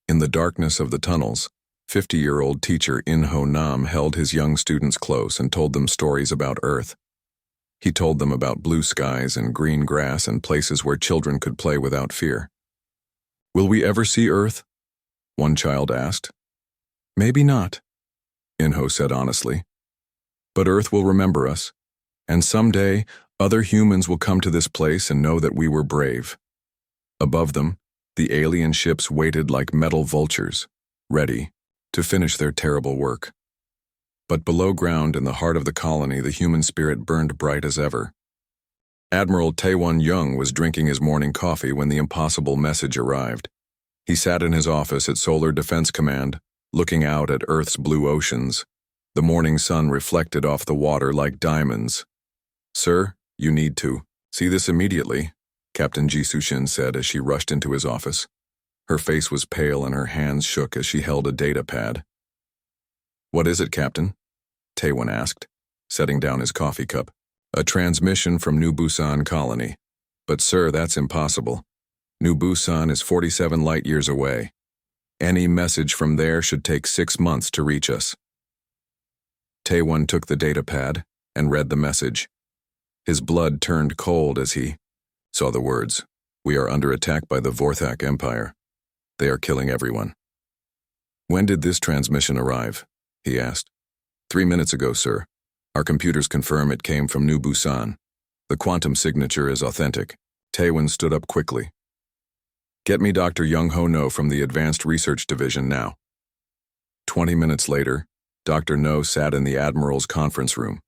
In the darkness of the tunnels, 50-year-old teacher In Ho Nam held his young students close and told them stories about Earth. He told them about blue skies and green grass and places where children could play without fear. "Will we ever see Earth?" one child asked. "Maybe not," In Ho said honestly. "But Earth will remember us, and someday other humans will come to this place and know that we were brave." Above them, the alien ships waited like metal vultures, ready to finish their terrible work. But below ground in the heart of the colony, the human spirit burned bright as ever. Admiral Taewon-jung was drinking his morning coffee when the impossible message arrived. He sat in his office at Solar Defense Command, looking out at Earth's blue oceans. The morning sun reflected off the water like diamonds. "Sir, you need to see this immediately," Captain Ji Sushin said as she rushed into his office. Her face was pale and her hands shook as she held a data pad. "What is it, Captain?" Taewon asked, setting down his coffee cup. "A transmission from New Busan colony. But sir, that's impossible. New Busan is 47 light-years away. Any message from there should take 6 months to reach us." Taewon took the data pad and read the message. His blood turned cold as he saw the words, "We are under attack by the Vorthak Empire. They are killing everyone." "When did this transmission arrive?" he asked. 3 minutes ago, sir. Our computers confirm it came from New Busan. The quantum signature is authentic." Taewon stood up quickly. "Get me Dr. Young Ho No from the Advanced Research Division now." 20 minutes later, Dr. No sat in the Admiral's conference room.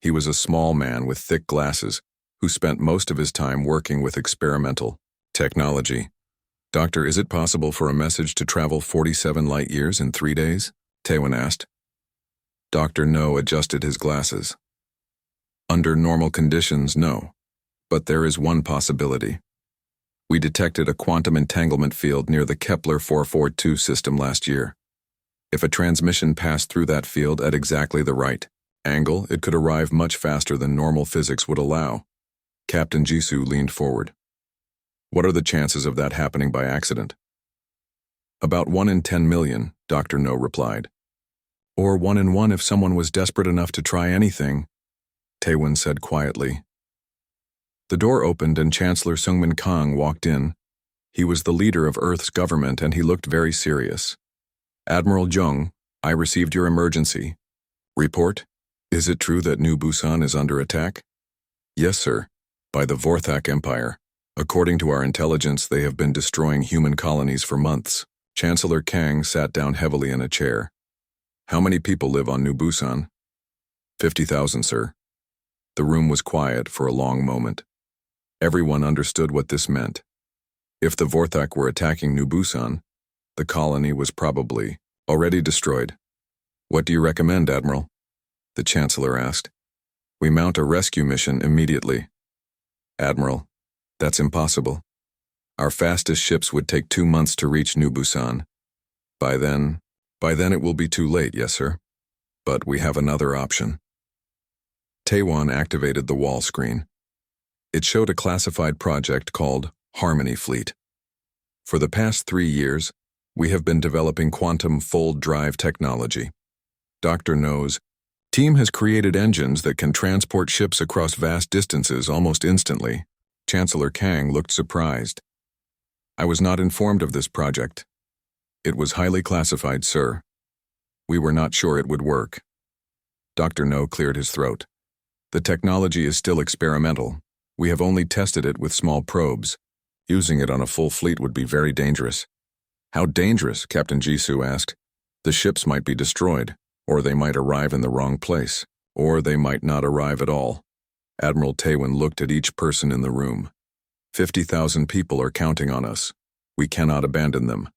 He was a small man with thick glasses who spent most of his time working with experimental technology. "Doctor, is it possible for a message to travel 47 light-years in 3 days?" Taewon asked. Dr. No adjusted his glasses. "Under normal conditions, no. But there is one possibility. We detected a quantum entanglement field near the Kepler 442 system last year. If a transmission passed through that field at exactly the right angle, it could arrive much faster than normal physics would allow." Captain Jisoo leaned forward. "What are the chances of that happening by accident?" "About 1 in 10 million, Dr. No replied. "Or 1 in 1 if someone was desperate enough to try anything," Taewon said quietly. The door opened and Chancellor Seungmin Kang walked in. He was the leader of Earth's government and he looked very serious. "Admiral Jung, I received your emergency report. Is it true that New Busan is under attack?" "Yes, sir. By the Vorthak Empire. According to our intelligence, they have been destroying human colonies for months." Chancellor Kang sat down heavily in a chair. "How many people live on New Busan?" 50,000, sir." The room was quiet for a long moment. Everyone understood what this meant. If the Vorthak were attacking New Busan, the colony was probably already destroyed. "What do you recommend, Admiral?" the Chancellor asked. "We mount a rescue mission immediately." "Admiral, that's impossible. Our fastest ships would take 2 months to reach New Busan. By then it will be too late, yes, sir. But we have another option." Taewon activated the wall screen. It showed a classified project called Harmony Fleet. "For the past 3 years, we have been developing quantum fold drive technology. Dr. No's team has created engines that can transport ships across vast distances almost instantly." Chancellor Kang looked surprised. "I was not informed of this project. It was highly classified, sir. We were not sure it would work." Dr. No cleared his throat. "The technology is still experimental. We have only tested it with small probes. Using it on a full fleet would be very dangerous." "How dangerous?" Captain Jisoo asked. "The ships might be destroyed, or they might arrive in the wrong place, or they might not arrive at all." Admiral Taewon looked at each person in the room. 50,000 people are counting on us. We cannot abandon them.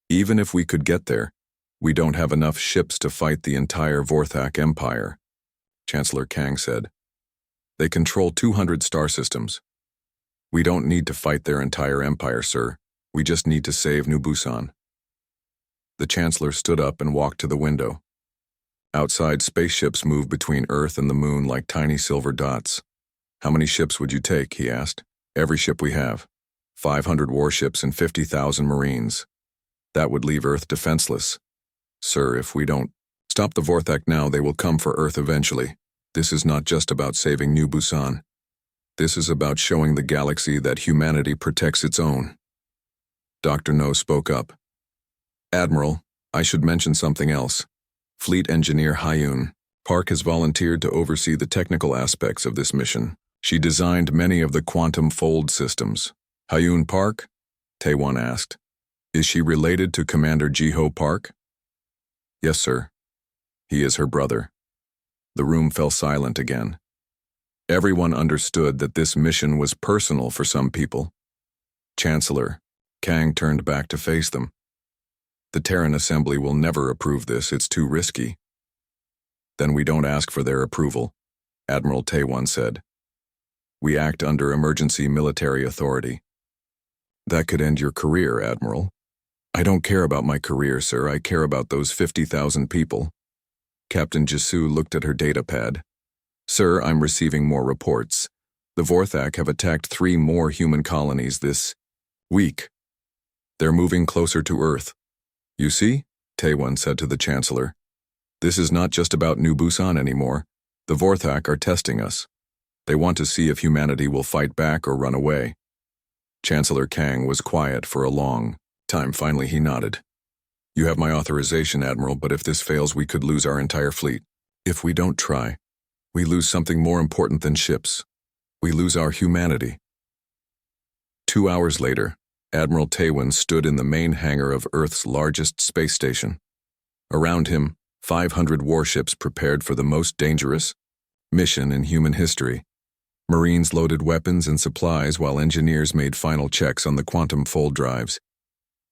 Even if we could get there, we don't have enough ships to fight the entire Vorthak Empire, Chancellor Kang said. They control 200 star systems. We don't need to fight their entire empire, sir. We just need to save New Busan. The Chancellor stood up and walked to the window. Outside, spaceships move between Earth and the Moon like tiny silver dots. How many ships would you take, he asked. Every ship we have. 500 warships and 50,000 Marines. That would leave Earth defenseless. Sir, if we don't stop the Vorthak now, they will come for Earth eventually. This is not just about saving New Busan. This is about showing the galaxy that humanity protects its own. Dr. No spoke up. Admiral, I should mention something else. Fleet Engineer Hyun Park has volunteered to oversee the technical aspects of this mission. She designed many of the quantum fold systems. Hyun Park? Taewon asked. Is she related to Commander Jiho Park? Yes, sir. He is her brother. The room fell silent again. Everyone understood that this mission was personal for some people. Chancellor Kang turned back to face them. The Terran Assembly will never approve this, it's too risky. Then we don't ask for their approval, Admiral Taewon said. We act under emergency military authority. That could end your career, Admiral. I don't care about my career, sir. I care about those 50,000 people. Captain Jisoo looked at her datapad. Sir, I'm receiving more reports. The Vorthak have attacked 3 more human colonies this week. They're moving closer to Earth. You see, Taewon said to the Chancellor. This is not just about New Busan anymore. The Vorthak are testing us. They want to see if humanity will fight back or run away. Chancellor Kang was quiet for a long time. Finally, he nodded. You have my authorization, Admiral, but if this fails, we could lose our entire fleet. If we don't try, we lose something more important than ships. We lose our humanity. 2 hours later, Admiral Taewon stood in the main hangar of Earth's largest space station. Around him, 500 warships prepared for the most dangerous mission in human history. Marines loaded weapons and supplies while engineers made final checks on the quantum fold drives.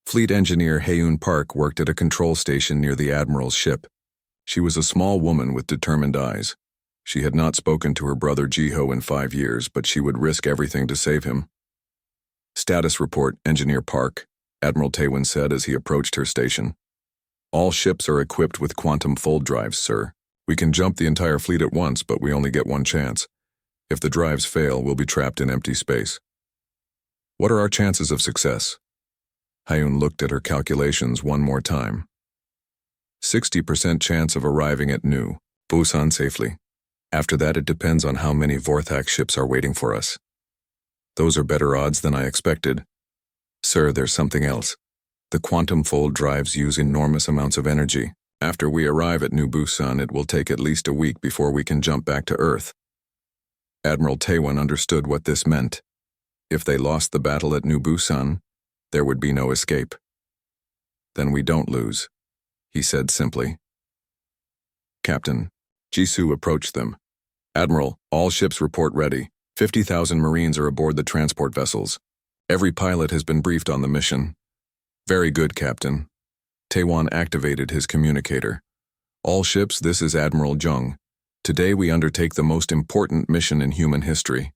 Fleet Engineer Hyun Park worked at a control station near the Admiral's ship. She was a small woman with determined eyes. She had not spoken to her brother Jiho in 5 years, but she would risk everything to save him. Status report, Engineer Park, Admiral Taewon said as he approached her station. All ships are equipped with quantum fold drives, sir. We can jump the entire fleet at once, but we only get one chance. If the drives fail, we'll be trapped in empty space. What are our chances of success? Hyun looked at her calculations one more time. 60% chance of arriving at New Busan safely. After that, it depends on how many Vorthak ships are waiting for us. Those are better odds than I expected. Sir, there's something else. The quantum fold drives use enormous amounts of energy. After we arrive at New Busan, it will take at least a week before we can jump back to Earth. Admiral Taewon understood what this meant. If they lost the battle at New Busan, there would be no escape. Then we don't lose, he said simply. Captain Jisoo approached them. Admiral, all ships report ready. 50,000 Marines are aboard the transport vessels. Every pilot has been briefed on the mission. Very good, Captain. Taewon activated his communicator. All ships, this is Admiral Jung. Today we undertake the most important mission in human history.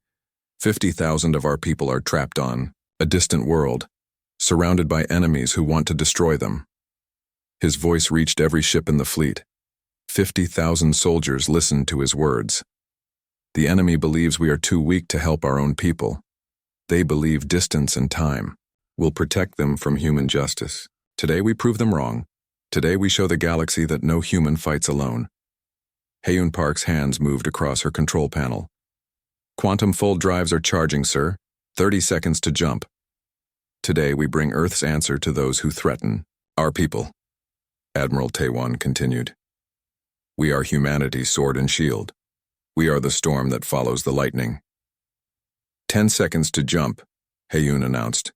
50,000 of our people are trapped on a distant world, surrounded by enemies who want to destroy them. His voice reached every ship in the fleet. 50,000 soldiers listened to his words. The enemy believes we are too weak to help our own people. They believe distance and time will protect them from human justice. Today we prove them wrong. Today we show the galaxy that no human fights alone. Hyun Park's hands moved across her control panel. Quantum fold drives are charging, sir. 30 seconds to jump. Today we bring Earth's answer to those who threaten our people. Admiral Taewon continued. We are humanity's sword and shield. We are the storm that follows the lightning. 10 seconds to jump, Hyun announced.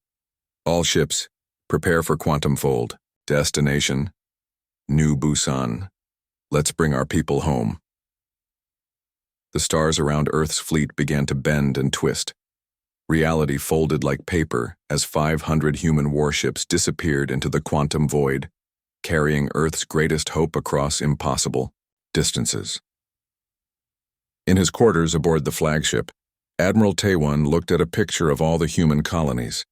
All ships, prepare for quantum fold. Destination, New Busan. Let's bring our people home. The stars around Earth's fleet began to bend and twist. Reality folded like paper as 500 human warships disappeared into the quantum void, carrying Earth's greatest hope across impossible distances. In his quarters aboard the flagship, Admiral Taewon looked at a picture of all the human colonies.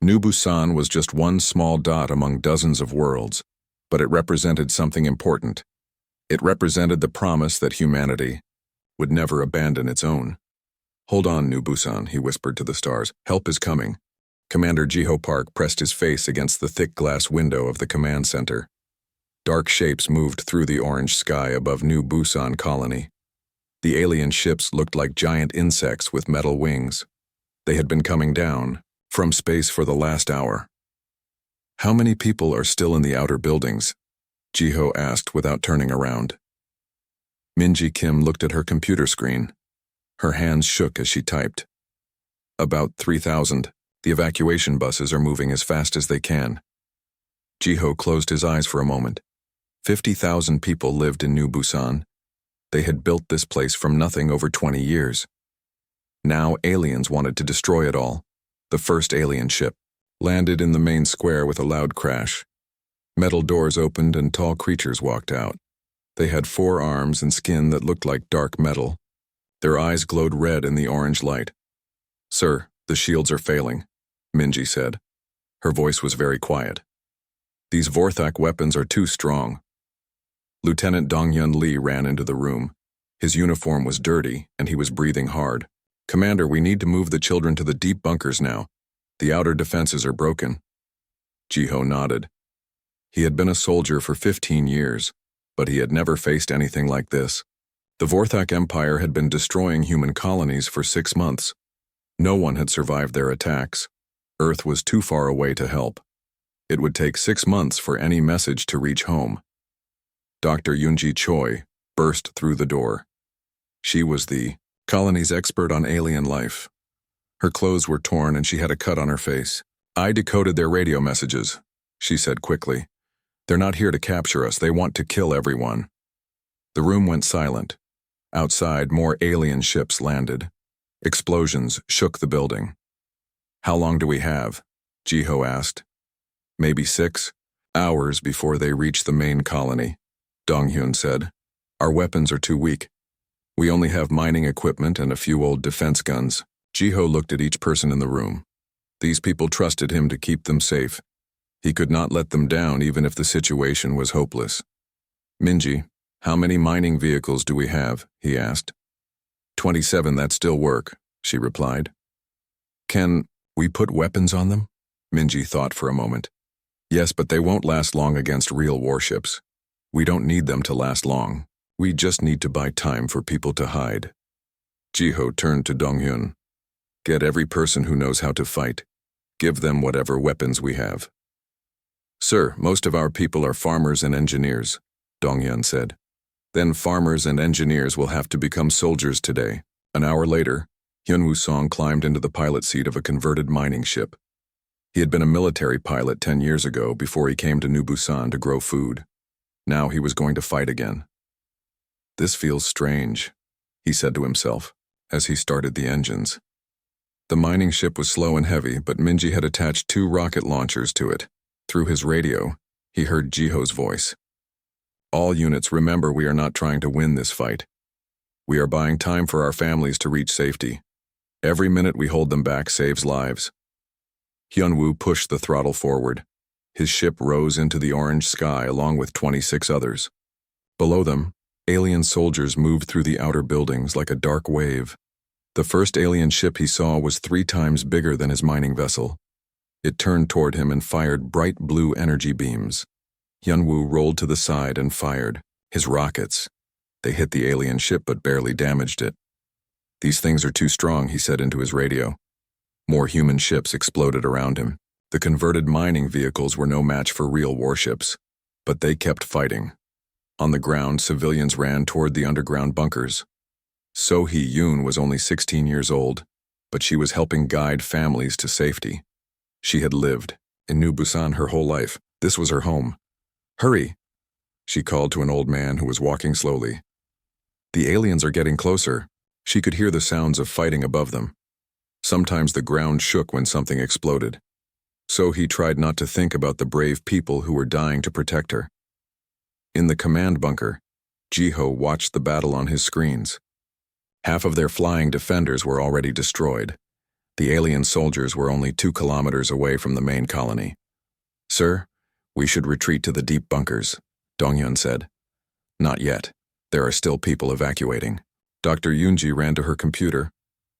New Busan was just one small dot among dozens of worlds, but it represented something important. It represented the promise that humanity would never abandon its own. "Hold on, New Busan," he whispered to the stars. "Help is coming." Commander Jiho Park pressed his face against the thick glass window of the command center. Dark shapes moved through the orange sky above New Busan colony. The alien ships looked like giant insects with metal wings. They had been coming down from space for the last hour. "How many people are still in the outer buildings?" Jiho asked without turning around. Minji Kim looked at her computer screen. Her hands shook as she typed. "About 3,000. The evacuation buses are moving as fast as they can." Jiho closed his eyes for a moment. 50,000 people lived in New Busan. They had built this place from nothing over 20 years. Now aliens wanted to destroy it all. The first alien ship landed in the main square with a loud crash. Metal doors opened and tall creatures walked out. They had 4 arms and skin that looked like dark metal. Their eyes glowed red in the orange light. "Sir, the shields are failing," Minji said. Her voice was very quiet. "These Vorthak weapons are too strong." Lieutenant Donghyun Lee ran into the room. His uniform was dirty, and he was breathing hard. "Commander, we need to move the children to the deep bunkers now. The outer defenses are broken." Jiho nodded. He had been a soldier for 15 years, but he had never faced anything like this. The Vorthak Empire had been destroying human colonies for 6 months. No one had survived their attacks. Earth was too far away to help. It would take 6 months for any message to reach home. Dr. Yoonji Choi burst through the door. She was the colony's expert on alien life. Her clothes were torn and she had a cut on her face. "I decoded their radio messages," she said quickly. "They're not here to capture us. They want to kill everyone." The room went silent. Outside, more alien ships landed. Explosions shook the building. "How long do we have?" Jiho asked. "Maybe 6 hours before they reach the main colony," Donghyun said. "Our weapons are too weak. We only have mining equipment and a few old defense guns." Jiho looked at each person in the room. These people trusted him to keep them safe. He could not let them down even if the situation was hopeless. "Minji, how many mining vehicles do we have?" he asked. 27 that still work," she replied. "Can we put weapons on them?" Minji thought for a moment. "Yes, but they won't last long against real warships. We don't need them to last long. We just need to buy time for people to hide." Jiho turned to Donghyun. "Get every person who knows how to fight. Give them whatever weapons we have." "Sir, most of our people are farmers and engineers," Donghyun said. "Then farmers and engineers will have to become soldiers today." An hour later, Hyunwoo Song climbed into the pilot seat of a converted mining ship. He had been a military pilot 10 years ago before he came to New Busan to grow food. Now he was going to fight again. "This feels strange," he said to himself as he started the engines. The mining ship was slow and heavy, but Minji had attached 2 rocket launchers to it. Through his radio, he heard Jiho's voice. "All units, remember, we are not trying to win this fight. We are buying time for our families to reach safety. Every minute we hold them back saves lives." Hyunwoo pushed the throttle forward. His ship rose into the orange sky along with 26 others. Below them, alien soldiers moved through the outer buildings like a dark wave. The first alien ship he saw was 3 times bigger than his mining vessel. It turned toward him and fired bright blue energy beams. Hyunwoo rolled to the side and fired. His rockets. They hit the alien ship but barely damaged it. "These things are too strong," he said into his radio. More human ships exploded around him. The converted mining vehicles were no match for real warships, but they kept fighting. On the ground, civilians ran toward the underground bunkers. So Hee-yoon was only 16 years old, but she was helping guide families to safety. She had lived in New Busan her whole life. This was her home. "Hurry," she called to an old man who was walking slowly. "The aliens are getting closer." She could hear the sounds of fighting above them. Sometimes the ground shook when something exploded. So he tried not to think about the brave people who were dying to protect her. In the command bunker, Jiho watched the battle on his screens. Half of their flying defenders were already destroyed. The alien soldiers were only 2 kilometers away from the main colony. "Sir, we should retreat to the deep bunkers," Dongyun said. "Not yet. There are still people evacuating." Dr. Yunji ran to her computer.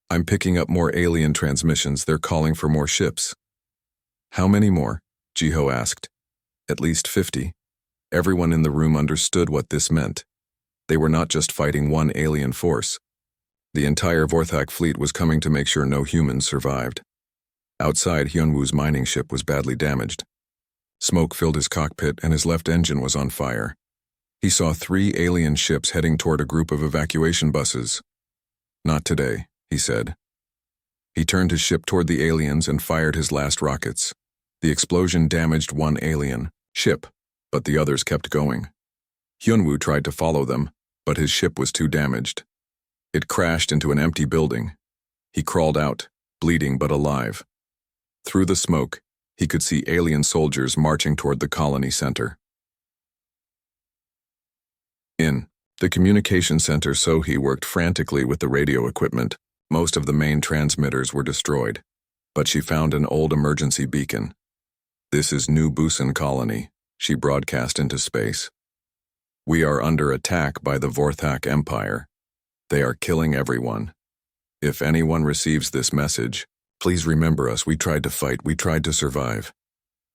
"I'm picking up more alien transmissions. They're calling for more ships." "How many more?" Jiho asked. "At least 50. Everyone in the room understood what this meant. They were not just fighting one alien force. The entire Vorthak fleet was coming to make sure no humans survived. Outside, Hyunwoo's mining ship was badly damaged. Smoke filled his cockpit and his left engine was on fire. He saw 3 alien ships heading toward a group of evacuation buses. "Not today," he said. He turned his ship toward the aliens and fired his last rockets. The explosion damaged 1 alien ship, but the others kept going. Hyunwoo tried to follow them, but his ship was too damaged. It crashed into an empty building. He crawled out, bleeding but alive. Through the smoke, he could see alien soldiers marching toward the colony center. In the communication center, Sohee worked frantically with the radio equipment. Most of the main transmitters were destroyed, but she found an old emergency beacon. "This is New Busan Colony," she broadcast into space. "We are under attack by the Vorthak Empire. They are killing everyone. If anyone receives this message, please remember us. We tried to fight. We tried to survive."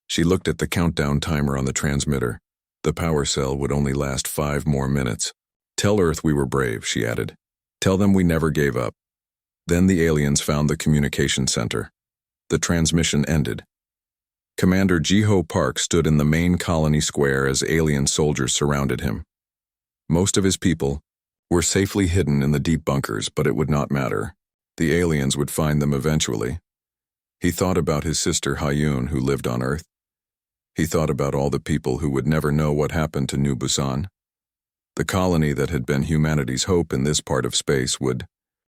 She looked at the countdown timer on the transmitter. The power cell would only last 5 more minutes. "Tell Earth we were brave," she added. "Tell them we never gave up." Then the aliens found the communication center. The transmission ended. Commander Jiho Park stood in the main colony square as alien soldiers surrounded him. Most of his people were safely hidden in the deep bunkers, but it would not matter. The aliens would find them eventually. He thought about his sister Hyun, who lived on Earth. He thought about all the people who would never know what happened to New Busan. The colony that had been humanity's hope in this part of space would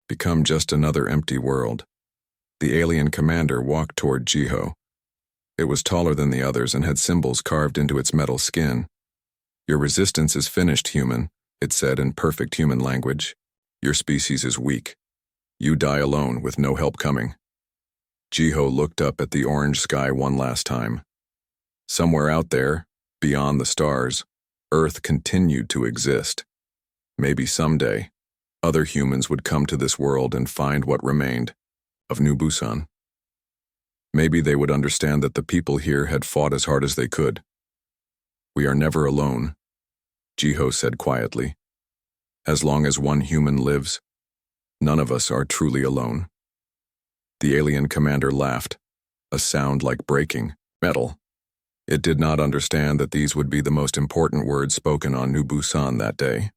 become just another empty world. The alien commander walked toward Jiho. It was taller than the others and had symbols carved into its metal skin. "Your resistance is finished, human," it said in perfect human language. "Your species is weak. You die alone with no help coming." Jiho looked up at the orange sky one last time. Somewhere out there, beyond the stars, Earth continued to exist. Maybe someday, other humans would come to this world and find what remained of New Busan. Maybe they would understand that the people here had fought as hard as they could. "We are never alone," Jiho said quietly. "As long as one human lives, none of us are truly alone." The alien commander laughed, a sound like breaking metal. It did not understand that these would be the most important words spoken on New Busan that day.